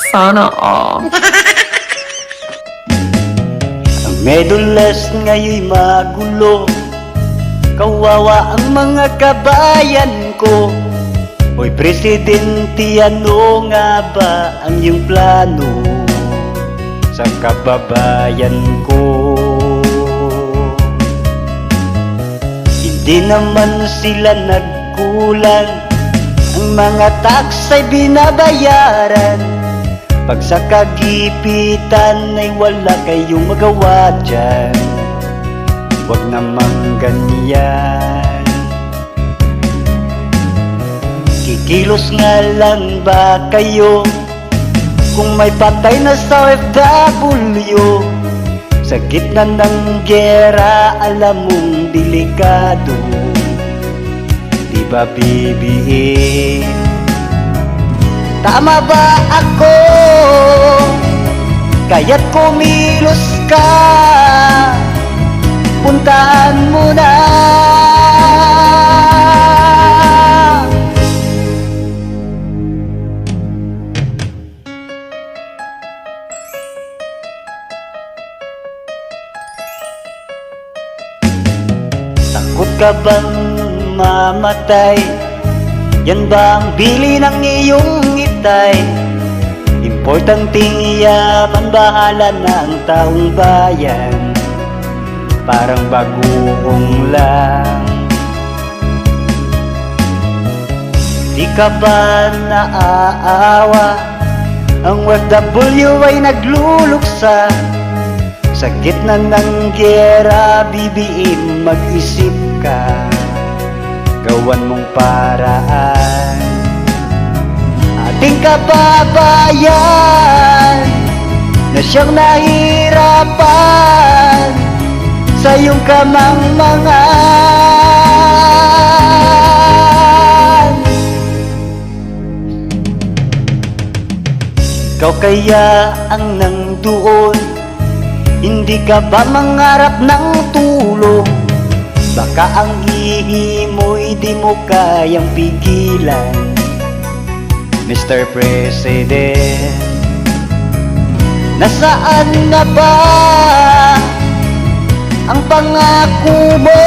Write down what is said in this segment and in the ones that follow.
Sana all. Ang medulas ngay'y magulo, kawawa ang mga kabayan ko. Hoy Presidente, ano nga ba ang iyong plano sa kababayan ko? Hindi naman sila nagkulang, ang mga tax ay binabayaran. Pag sa kagipitan ay wala kayong magawa dyan, huwag namang ganyan. Kikilos nga lang ba kayo kung may patay na sa OFW? Sa gitna ng giyera, alam mong delikado, di ba bibihin? Tama ba ako? Kaya't kumilos ka, puntahan mo na. Takot ka bang mamatay? Yan ba ang bili ng iyong itay? Importanteng yaman, bahala na ang taong bayan, parang bagoong lang. Di ka ba naaawa? Ang OFW ay nagluluksa sa gitna ng giyera. BBM, mag-isip ka, gawan mong paraan. Ating kababayan na siyang nahirapan sa iyong kamangmangan. Ikaw kaya ang nandoon, hindi ka ba mangarap ng tulong? Baka ang ihi mo'y di mo kayang pigilan, Mr. President. Nasaan na ba ang pangako mo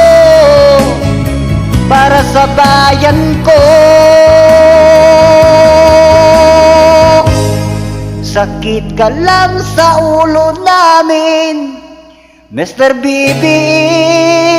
para sa bayan ko? Sakit ka lang sa ulo namin, Mr. BBM.